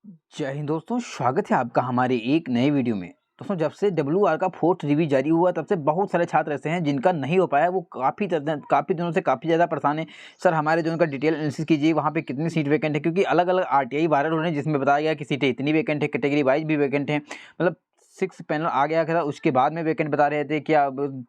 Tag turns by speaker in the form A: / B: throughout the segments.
A: जय हिंद दोस्तों, स्वागत है आपका हमारे एक नए वीडियो में। दोस्तों, जब से WR का फोर्थ रिव्यू जारी हुआ तब से बहुत सारे छात्र ऐसे हैं जिनका नहीं हो पाया। वो काफ़ी दिनों से काफ़ी ज़्यादा परेशान है। सर, हमारे जो उनका डिटेल एनालिसिस कीजिए, वहाँ पे कितनी सीट वैकेंट है, क्योंकि अलग अलग RTI वायरल हो रहे हैं जिसमें बताया गया कि सीटें इतनी वैकेंट है, कैटेगरी वाइज भी वैकेंट है। मतलब 6 पैनल आ गया था, उसके बाद में वैकेंट बता रहे थे, क्या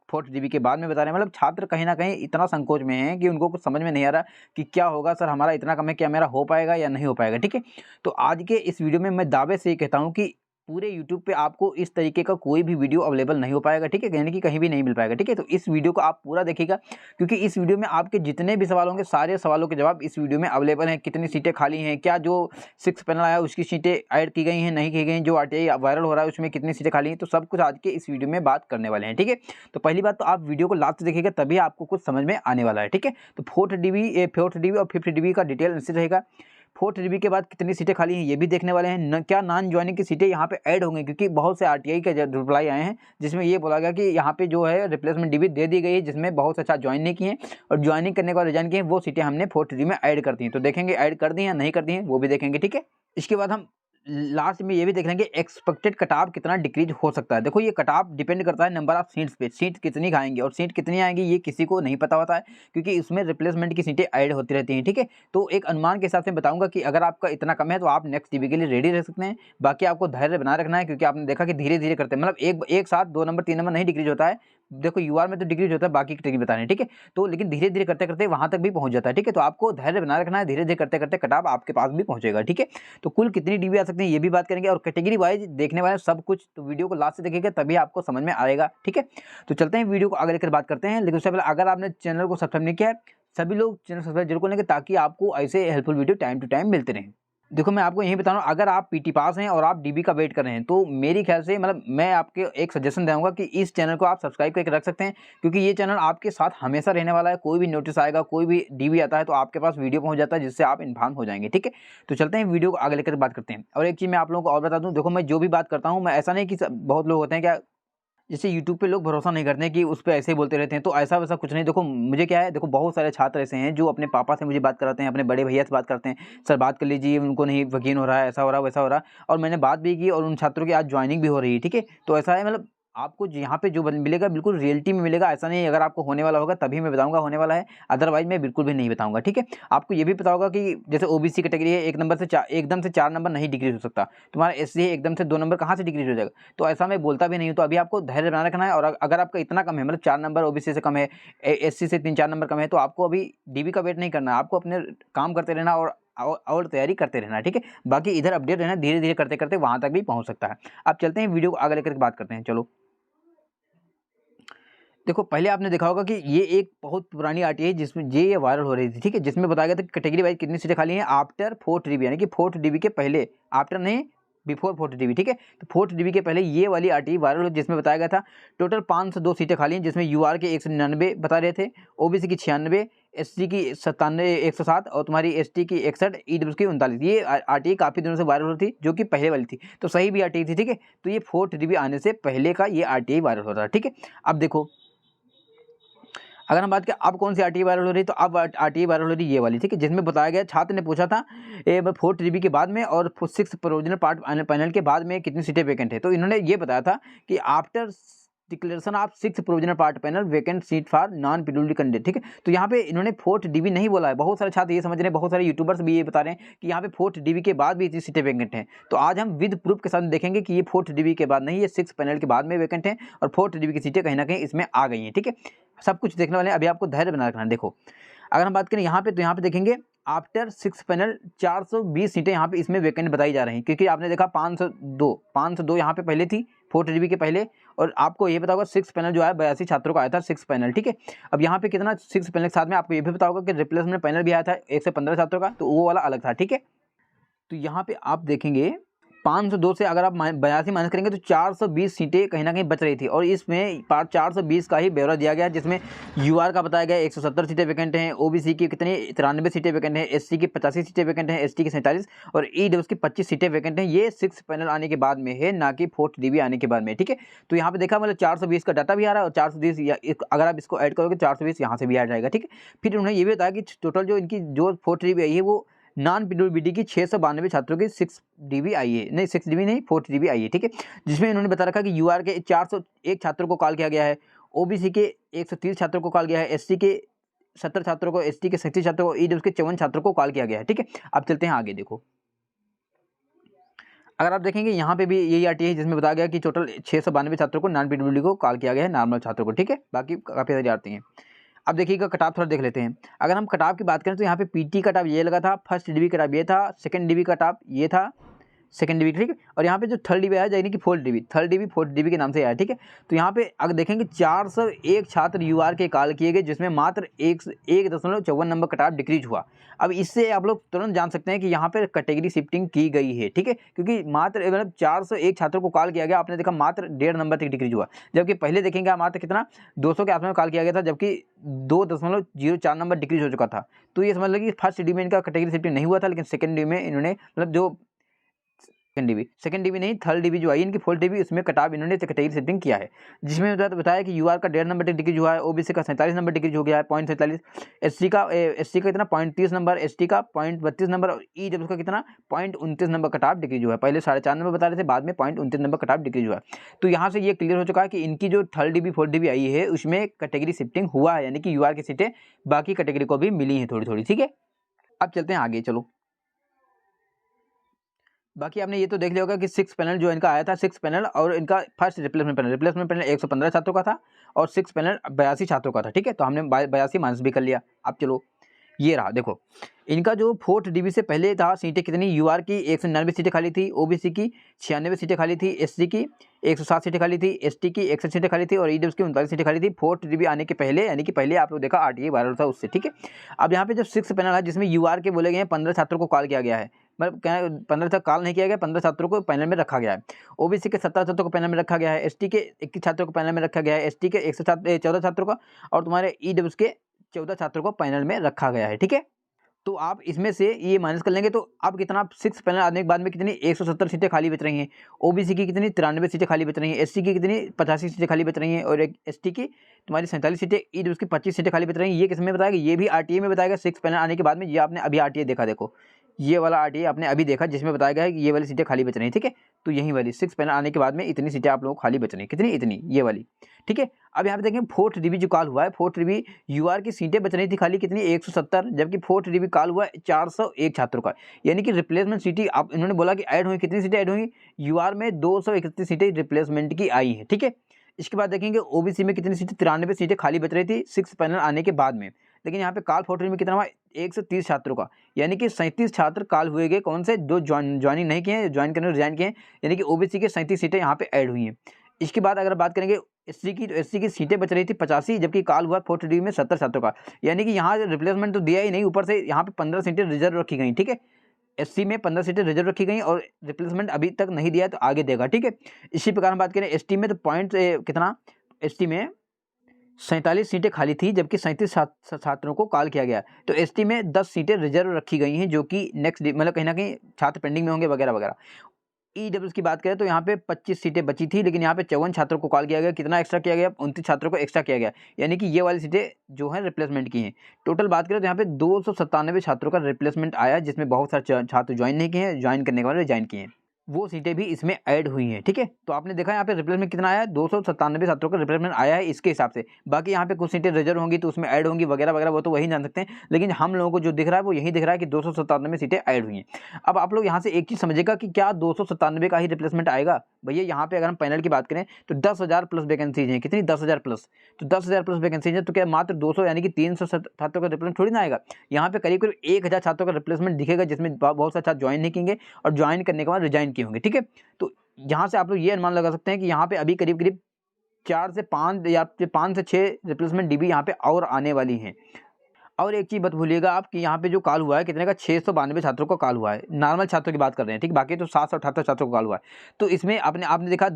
A: फोर्थ रिव्यू के बाद में बता रहे हैं। मतलब छात्र कहीं ना कहीं इतना संकोच में हैं कि उनको कुछ समझ में नहीं आ रहा कि क्या होगा। सर, हमारा इतना कम है, क्या मेरा हो पाएगा या नहीं हो पाएगा। ठीक है, तो आज के इस वीडियो में मैं दावे से ये कहता हूँ कि पूरे यूट्यूब पे आपको इस तरीके का कोई भी वीडियो अवेलेबल नहीं हो पाएगा। ठीक है, यानी कि कहीं भी नहीं मिल पाएगा। ठीक है, तो इस वीडियो को आप पूरा देखिएगा, क्योंकि इस वीडियो में आपके जितने भी सवाल होंगे सारे सवालों के जवाब इस वीडियो में अवेलेबल हैं। कितनी सीटें खाली हैं, क्या जो 6 पैनल आया उसकी सीटें ऐड की गई हैं, नहीं की गई, जो RTI वायरल हो रहा है उसमें कितनी सीटें खाली हैं, तो सब कुछ आज के इस वीडियो में बात करने वाले हैं। ठीक है, तो पहली बात तो आप वीडियो को लास्ट देखिएगा, तभी आपको कुछ समझ में आने वाला है। ठीक है, तो फोर्थ डीबी और फिफ्थ डीबी का डिटेल एनालिसिस रहेगा। फोर्थ रिव्यू के बाद कितनी सीटें खाली हैं ये भी देखने वाले हैं। क्या नॉन ज्वाइनिंग की सीटें यहाँ पे ऐड होंगी, क्योंकि बहुत से RTI के रिप्लाई आए हैं जिसमें ये बोला गया कि यहाँ पे जो है रिप्लेसमेंट डीबी दे दी गई है, जिसमें बहुत से अच्छा ज्वाइन नहीं किए हैं और ज्वाइनिंग करने के बाद रिजाइन किए हैं, वो सीटें हमने फोर्थ रिव्यू में ऐड कर दी हैं। तो देखेंगे ऐड कर दी हैं नहीं कर दी हैं, वो भी देखेंगे। ठीक है, इसके बाद हम लास्ट में ये भी देख लेंगे एक्सपेक्टेड कट-ऑफ कितना डिक्रीज हो सकता है। देखो, ये कट-ऑफ डिपेंड करता है नंबर ऑफ सीट्स पे, सीट कितनी खाएंगे और सीट कितनी आएंगी ये किसी को नहीं पता होता है, क्योंकि इसमें रिप्लेसमेंट की सीटें ऐड होती रहती हैं। ठीक है, तो एक अनुमान के हिसाब से बताऊंगा कि अगर आपका इतना कम है तो आप नेक्स्ट डीबी के लिए रेडी रह सकते हैं। बाकी आपको धैर्य बनाए रखना है, क्योंकि आपने देखा कि धीरे धीरे करते हैं, मतलब एक साथ 2 नंबर 3 नंबर नहीं डिक्रीज होता है। देखो, UR में तो डिक्रीज होता है, बाकी कैटेगरी बताने। ठीक है, तो लेकिन धीरे धीरे करते करते वहां तक भी पहुंच जाता है। ठीक है, तो आपको धैर्य बनाए रखना है, धीरे धीरे करते करते कट-ऑफ आपके पास भी पहुंचेगा। ठीक है, तो कुल कितनी डीबी आ सकती है ये भी बात करेंगे, और कैटेगरी वाइज देखने वाले सब कुछ। तो वीडियो को लास्ट से देखिएगा, तभी आपको समझ में आएगा। ठीक है, तो चलते हैं वीडियो को आगे लेकर बात करते हैं। लेकिन उससे पहले अगर आपने चैनल को सब्सक्राइब नहीं किया है, सभी लोग चैनल सब्सक्राइब जरूर करेंगे, ताकि आपको ऐसे helpful video time to time मिलते रहें। देखो, मैं आपको यही बता रहा हूँ, अगर आप PT पास हैं और आप डीबी का वेट कर रहे हैं, तो मेरी ख्याल से मतलब मैं आपके एक सजेशन दूंगा कि इस चैनल को आप सब्सक्राइब करके रख सकते हैं, क्योंकि ये चैनल आपके साथ हमेशा रहने वाला है। कोई भी नोटिस आएगा, कोई भी डीबी आता है, तो आपके पास वीडियो पहुंच जाता है, जिससे आप इन्फॉर्म हो जाएंगे। ठीक है, तो चलते हैं वीडियो को आगे लेकर बात करते हैं। और एक चीज़ मैं आप लोगों को और बता दूँ, देखो, मैं जो भी बात करता हूँ, मैं ऐसा नहीं कि बहुत लोग होते हैं क्या, जैसे यूट्यूब पे लोग भरोसा नहीं करते हैं कि उस पे ऐसे ही बोलते रहते हैं, तो ऐसा वैसा कुछ नहीं। देखो, मुझे क्या है, देखो, बहुत सारे छात्र ऐसे हैं जो अपने पापा से मुझे बात कराते हैं, अपने बड़े भैया से बात करते हैं, सर बात कर लीजिए, उनको नहीं यकीन हो रहा है, ऐसा हो रहा है, वैसा हो रहा है। और मैंने बात भी की और उन छात्रों की आज ज्वाइनिंग भी हो रही है। ठीक है, तो ऐसा है, मतलब आपको यहाँ पे जो मिलेगा बिल्कुल रियलिटी में मिलेगा। ऐसा नहीं, अगर आपको होने वाला होगा तभी मैं बताऊंगा होने वाला है, अदरवाइज मैं बिल्कुल भी नहीं बताऊंगा। ठीक है, आपको ये भी पता होगा कि जैसे OBC कैटेगरी है, एक नंबर से एकदम से 4 नंबर नहीं डिक्रीज हो सकता। तुम्हारा SC है, एकदम से 2 नंबर कहाँ से डिक्रीज हो जाएगा। तो ऐसा मैं बोलता भी नहीं हूँ। तो अभी आपको धैर्य बनाए रखना है, और अगर आपका इतना कम है, मतलब 4 नंबर OBC से कम है, SC से 3-4 नंबर कम है, तो आपको अभी डीबी का वेट नहीं करना है। आपको अपने काम करते रहना और तैयारी करते रहना। ठीक है, बाकी इधर अपडेट रहना, धीरे धीरे करते करते वहां तक भी पहुंच सकता है। अब चलते हैं वीडियो को आगे लेकर बात करते हैं। चलो, देखो, पहले आपने देखा होगा कि ये एक बहुत पुरानी RTI है जिसमें ये वायरल हो रही थी। ठीक है, जिसमें बताया गया था कि कैटेगरी वाइज कितनी सीटें खाली हैं आफ्टर फोर्थ डीबी, यानी कि फोर्थ डीबी के पहले, आफ्टर नहीं, बिफोर फोर्थ डीबी। ठीक है, तो फोर्थ डीबी के पहले ये वाली RTI वायरल हुई, जिसमें बताया गया था टोटल 502 सीटें खाली हैं, जिसमें UR के 199 बता रहे थे, OBC की 96, SC की 97, 107, और तुम्हारी ST की 61, EWS की 39। ये RTI काफ़ी दिनों से वायरल हो रही थी, जो कि पहले वाली थी, तो सही भी RTI थी। ठीक है, तो ये फोर्थ डीबी आने से पहले का ये RTI वायरल हो रहा है। ठीक है, अब देखो, अगर हम बात करें अब कौन सी RTI वायरल हो रही है, तो अब RTI वायरल हो रही है ये वाली। ठीक है, जिसमें बताया गया, छात्र ने पूछा था फोर्थ डीबी के बाद में और 6 प्रोविजनल पार्ट पैनल के बाद में कितनी सीटें वैकेंट है। तो इन्होंने ये बताया था कि after declaration of 6 provisional part panel vacant seat for non PWD candidate. ठीक है, तो यहाँ पे इन्होंने फोर्थ डीबी नहीं बोला है। बहुत सारे छात्र ये समझ रहे हैं, बहुत सारे यूट्यूबर्स भी ये बता रहे हैं कि यहाँ पे फोर्थ डीबी के बाद भी इतनी सीटें वैकेंट हैं। तो आज हम विद प्रूफ के साथ देखेंगे कि ये फोर्थ डीबी के बाद नहीं, ये 6 पैनल के बाद में वैकेंट है, और फोर्थ डीबी की सीटें कहीं ना कहीं इसमें आ गई हैं। ठीक है, सब कुछ देखने वाले हैं, अभी आपको धैर्य बना रखना है। देखो, अगर हम बात करें यहाँ पे, तो यहाँ पे देखेंगे आफ्टर 6 पैनल 420 सीटें यहाँ पे इसमें वैकेंट बताई जा रही हैं, क्योंकि आपने देखा 502 यहाँ पे पहले थी फोर्थ डीबी के पहले, और आपको ये पता होगा 6 पैनल जो है 82 छात्रों का आया था 6 पैनल। ठीक है, अब यहाँ पे कितना 6 पैनल के साथ में आपको ये भी पता होगा कि रिप्लेसमेंट पैनल भी आया था 115 छात्रों का, तो वो वाला अलग था। ठीक है, तो यहाँ पे आप देखेंगे 502 से अगर आप 82 माइनस करेंगे तो 420 सीटें कहीं ना कहीं बच रही थी, और इसमें पार्ट 420 का ही ब्यौरा दिया गया, जिसमें UR का बताया गया 170 सीटें वैकेंट हैं, OBC की कितनी 93 सीटें वैकेंट हैं, SC की 85 सीटें वैकेंट हैं, ST की 47, और EWS की 25 सीटें वैकेंट हैं। ये 6 पैनल आने के बाद में है, ना कि फोर्थ डीबी आने के बाद में। ठीक है, तो यहाँ पे देखा, मतलब 420 का डाटा भी आ रहा है, और 420 अगर आप इसको ऐड करोगे 420 यहाँ से भी आ जाएगा। ठीक है, फिर उन्होंने ये भी बताया कि टोटल जो इनकी जो फोर्थ डीबी आई है वो नॉन पीडब्ल्यूडी की 692 छात्रों की 6 DB आई है, नहीं 6 DB नहीं 4 DB आई है, ठीक है। जिसमें इन्होंने बता रखा कि यूआर के 401 छात्रों को कॉल किया गया है, ओबीसी के 130 छात्रों को कॉल किया है, एससी के 70 छात्रों को, एसटी के 37 छात्रों को, ईडब्ल्यूएस के 54 छात्रों को कॉल किया गया है, ठीक है। अब चलते हैं आगे। देखो अगर आप देखेंगे यहाँ पे भी यही आरटीआई है जिसमें बताया गया कि टोटल 692 छात्रों को नॉन पीडब्ल्यूडी को कॉल किया गया है, नॉर्मल छात्रों को, ठीक है। बाकी काफ़ी सारी आती हैं। अब देखिएगा कटाप थोड़ा देख लेते हैं। अगर हम कटाप की बात करें तो यहाँ पे पीटी कटाप ये लगा था, फर्स्ट डीबी कटाप ये था, सेकंड डीबी कटाप ये था, सेकंड डीबी, ठीक है। और यहाँ पे जो थर्ड डीबी आया यानी कि फोर्थ डीबी फोर्थ डीबी के नाम से आया, ठीक है। तो यहाँ पे अगर देखेंगे 401 छात्र यूआर के कॉल किए गए, जिसमें मात्र 1.54 नंबर कटाप डिक्रीज हुआ। अब इससे आप लोग तुरंत जान सकते हैं कि यहाँ पे कैटेगरी शिफ्टिंग की गई है, ठीक है, क्योंकि मात्र मतलब 401 छात्रों को कॉल किया गया, आपने देखा मात्र 1.5 नंबर तक डिक्रीज हुआ। जबकि पहले देखेंगे मात्र कितना 200 के आसपास कॉल किया गया था, जबकि 2.04 नंबर डिक्रीज हो चुका था। तो ये समझ लो कि फर्स्ट डी में इनका कैटेगरी शिफ्टिंग नहीं हुआ था, लेकिन सेकंड डी में इन्होंने मतलब जो सेकंड डीबी नहीं थर्ड डीबी जो आई इनकी फोर्थ डीबी, उसमें कटाप इन्होंने कैटेगरी शिफ्टिंग किया है, जिसमें बताया कि यूआर का 1.5 नंबर तक डिक्रीज हुआ है, ओबीसी का 47 नंबर डिक्रीज हो गया है 0.47, एससी का कितना 0.30 नंबर, एसटी का 0.32 नंबर और ईडब्ल्यूएस का कितना 0.29 नंबर कटाप डिक्रीज हुआ है। पहले 4.5 नंबर बता रहे थे, बाद में 0.29 नंबर कटाप डिक्रीज हुआ है। तो यहाँ से ये क्लियर हो चुका है कि इनकी जो थर्ड डीबी फोर्थ डीबी आई है उसमें कैटेगरी शिफ्टिंग हुआ है, यानी कि यूआर की सीटें बाकी कैटेगरी को भी मिली हैं थोड़ी थोड़ी, ठीक है। अब चलते हैं आगे। चलो बाकी आपने ये तो देख लिया होगा कि 6 पैनल जो इनका आया था, 6 पैनल और इनका फर्स्ट रिप्लेसमेंट पैनल 115 छात्रों का था और 6 पैनल 82 छात्रों का था, ठीक है। तो हमने 82 माइनस भी कर लिया। अब चलो ये रहा, देखो इनका जो फोर्थ डीबी से पहले था सीटें कितनी, यूआर की 199 सीटें खाली थी, ओबीसी की 96 सीटें खाली थी, एससी की 107 सीटें खाली थी, एसटी की 61 सीटें खाली थी और ईडब्ल्यूएस की 39 सीटें खाली थी फोर्थ डीबी आने के पहले, यानी कि पहले आप लोग देखा आरटीआई वायरल था उससे, ठीक है। अब यहाँ पे जो 6 पैनल है जिसमें यूआर के बोले गए हैं 15 छात्रों को कॉल किया गया है, मतलब 15 तक कॉल नहीं किया गया, 15 छात्रों को पैनल में रखा गया है। ओबीसी के 17 छात्रों को पैनल में रखा गया है, एसटी के 21 छात्रों को पैनल में रखा गया है, एसटी के 114 छात्रों का और तुम्हारे ईडब्ल्यूएस के 14 छात्रों को पैनल में रखा गया है, ठीक है। तो आप इसमें से ये माइनस कर लेंगे तो अब कितना 6 पैनल आने के बाद में कितनी 170 सीटें खाली बच रही हैं, ओबीसी की कितनी 93 सीटें खाली बच रही हैं, एससी की कितनी 85 सीटें खाली बच रही हैं और एसटी की तुम्हारी 47 सीटें, ईडब्ल्यूएस की 25 सीटें खाली बच रही हैं। ये किसमें बताएगा, ये भी आरटीआई में बताएगा 6 पैनल आने के बाद में। ये आपने अभी आरटीआई देखा, देखो ये वाला आरटीआई आपने अभी देखा जिसमें बताया गया है कि ये वाली सीटें खाली बच रही हैं, ठीक है। तो यही वाली 6 पैनल आने के बाद में इतनी सीटें आप लोगों को खाली बच रही हैं, कितनी इतनी ये वाली, ठीक है। अब यहाँ पे देखें फोर्थ डीबी जो कॉल हुआ है, फोर्थ डीबी यूआर की सीटें बच रही थी खाली कितनी 170, जबकि फोर्थ डीबी कॉल हुआ है 401 छात्रों का, यानी कि रिप्लेसमेंट सीटें आप इन्होंने बोला कि ऐड हुई, कितनी सीटें ऐड हुई यूआर में 231 सीटें रिप्लेसमेंट की आई हैं, ठीक है। इसके बाद देखेंगे ओबीसी में कितनी सीटें 93 सीटें खाली बच रही थी 6 पैनल आने के बाद में, लेकिन यहाँ पे कॉल फोर्थ में कितना हुआ 130 छात्रों का, यानी कि 37 छात्र कॉल हुए गए, कौन से जो ज्वाइनिंग नहीं किए हैं, ज्वाइन करने रिजाइन किए हैं, यानी कि ओबीसी के 37 सीटें यहाँ पे ऐड हुई हैं। इसके बाद अगर बात करेंगे एससी की, तो एससी की सीटें बच रही थी 85, जबकि कॉल हुआ फोर्थ डी में 70 छात्रों का, यानी कि यहाँ रिप्लेसमेंट तो दिया ही नहीं, ऊपर से यहाँ पे 15 सीटें रिजर्व रखी गई, ठीक है। एससी में 15 सीटें रिजर्व रखी गई और रिप्लेसमेंट अभी तक नहीं दिया है, तो आगे देगा, ठीक है। इसी प्रकार हम बात करें एसटी में, तो पॉइंट कितना एसटी में 47 सीटें खाली थी, जबकि 37 छात्रों को कॉल किया गया। तो एसटी में 10 सीटें रिजर्व रखी गई हैं, जो कि नेक्स्ट मतलब कहीं ना कहीं छात्र पेंडिंग में होंगे वगैरह वगैरह। ईडब्ल्यूएस की बात करें तो यहाँ पे 25 सीटें बची थी, लेकिन यहाँ पे 54 छात्रों को कॉल किया गया, कितना एक्स्ट्रा किया गया 29 छात्रों को एक्स्ट्रा किया गया, यानी कि ये वाली सीटें जो है रिप्लेसमेंट की हैं। टोटल बात करें तो यहाँ पे 297 छात्रों का रिप्लेसमेंट आया, जिसमें बहुत सारे छात्र ज्वाइन नहीं किए हैं, ज्वाइन करने के बाद रिजाइन किए हैं, वो सीटें भी इसमें ऐड हुई हैं, ठीक है। तो आपने देखा यहाँ पे रिप्लेसमेंट कितना आया है, 297 छात्रों का रिप्लेसमेंट आया है इसके हिसाब से। बाकी यहाँ पे कुछ सीटें रिजर्व होंगी तो उसमें ऐड होंगी वगैरह वगैरह, वो तो वही जान सकते हैं, लेकिन हम लोगों को जो दिख रहा है वो यही दिख रहा है कि 297 सीटें ऐड हुई हैं। अब आप लोग यहाँ से एक चीज़ समझेगा कि क्या 297 का ही रिप्लेसमेंट आएगा भैया। यहाँ पे अगर हम पैनल की बात करें तो 10,000 प्लस वैकेंसीज हैं, कितनी 10,000 प्लस, तो 10,000 प्लस वैकेंसीज है, तो क्या मात्र 200 यानी कि 300 छात्रों का रिप्लेसमेंट थोड़ी ना आएगा। यहाँ पे करीब करीब 1000 छात्रों का रिप्लेसमेंट दिखेगा, जिसमें बहुत सारे छात्र ज्वाइन नहीं किएंगे और ज्वाइन करने के बाद रिजाइन किए होंगे, ठीक है। तो यहाँ से आप लोग ये अनुमान लगा सकते हैं कि यहाँ पे अभी करीब करीब 4 से 5 या 5 से 6 रिप्लेसमेंट डीबी यहाँ पे और आने वाली हैं। और एक चीज़ मत भूलिएगा आप कि यहाँ पे जो कॉल हुआ है कितने का 692 छात्रों का कॉल हुआ है, नॉर्मल छात्रों की बात कर रहे हैं, ठीक। बाकी तो 778 छात्रों का कॉल हुआ है। तो इसमें आपने देखा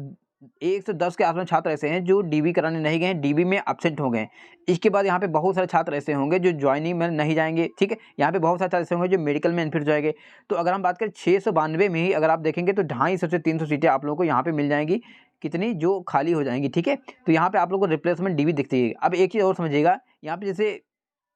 A: 110 के आसपास छात्र ऐसे हैं जो डीबी कराने नहीं गए हैं, डीबी में एब्सेंट हो गए। इसके बाद यहाँ पे बहुत सारे छात्र ऐसे होंगे जो ज्वाइनिंग में नहीं जाएंगे, ठीक है। यहाँ पे बहुत सारे छात्र ऐसे होंगे जो मेडिकल में अनफिट जाएंगे। तो अगर हम बात करें 692 में ही अगर आप देखेंगे तो 250 से 300 सीटें आप लोगों को यहाँ पे मिल जाएंगी, कितनी जो खाली हो जाएंगी, ठीक है। तो यहाँ पे आप लोगों को रिप्लेसमेंट डीबी दिखती है। अब एक चीज़ और समझिएगा, यहाँ पे जैसे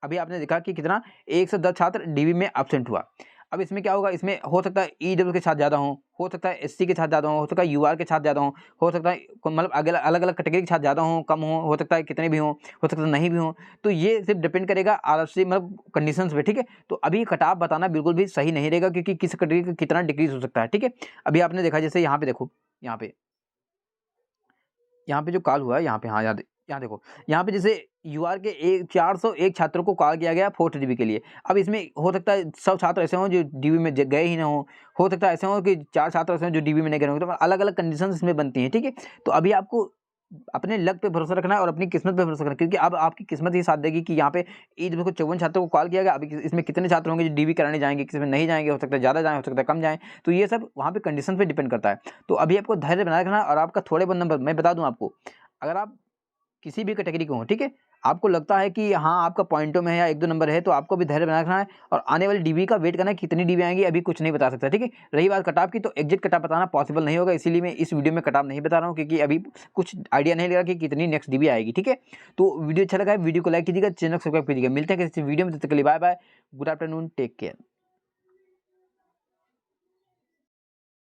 A: अभी आपने देखा कि कितना 110 छात्र डीबी में एब्सेंट हुआ। अब इसमें क्या होगा, इसमें हो सकता है ईडब्ल्यू के साथ ज़्यादा हो सकता है एससी के साथ ज़्यादा हो सकता है यूआर के साथ ज़्यादा हो सकता है मतलब अलग अलग कैटेगरी के साथ ज़्यादा हो कम हो सकता है कितने भी हो सकता है नहीं भी हो। तो ये सिर्फ डिपेंड करेगा आरएफसी मतलब कंडीशंस पे, ठीक है। तो अभी कट ऑफ बताना बिल्कुल भी सही नहीं रहेगा क्योंकि किस कैटेगरी का कितना डिक्रीज हो सकता है, ठीक है। अभी आपने देखा जैसे यहाँ पे देखो, यहाँ पे जो कॉल हुआ है यहाँ पे, हाँ याद, यहाँ देखो यहाँ पे जैसे यूआर के 401 छात्रों को कॉल किया गया 4 डीबी के लिए। अब इसमें हो सकता है सब छात्र ऐसे हों जो डीबी में गए ही ना हो सकता है ऐसे हो कि 4 छात्र ऐसे हों जो डीबी में नहीं गए हों। तो अलग अलग कंडीशन इसमें बनती हैं, ठीक है। तो अभी आपको अपने लक पे भरोसा रखना है और अपनी किस्मत पे भरोसा रखना है क्योंकि अब आपकी किस्मत ही साथ देगी कि यहाँ पे ईद को 54 छात्रों को कॉल किया गया। अभी इसमें कितने छात्र होंगे जो डीबी कराने जाएंगे, किसी में नहीं जाएंगे, हो सकता है ज़्यादा जाएं, हो सकता है कम जाएं। तो ये सब वहाँ पे कंडीशन पे डिपेंड करता है। तो अभी आपको धैर्य बनाए रखना है और आपका थोड़े बहुत नंबर मैं बता दूँ आपको, अगर आप किसी भी कैटेगरी के हों, ठीक है, आपको लगता है कि हाँ आपका पॉइंटों में है या 1-2 नंबर है तो आपको भी धैर्य बनाए रखना है और आने वाली डीबी का वेट करना है कितनी डीबी आएंगी अभी कुछ नहीं बता सकता, ठीक है। रही बात कट ऑफ की, तो एग्जैक्ट कट ऑफ बताना पॉसिबल नहीं होगा, इसीलिए मैं इस वीडियो में कट ऑफ नहीं बता रहा हूँ क्योंकि अभी कुछ आइडिया नहीं लगा कि कितनी नेक्स्ट डीबी आएगी, ठीक है। तो वीडियो अच्छा लगा है, वीडियो को लाइक कीजिएगा, चैनल को सब्सक्राइब कीजिएगा। मिलते हैं किसी वीडियो में, तब तक के लिए bye bye, good afternoon, take care.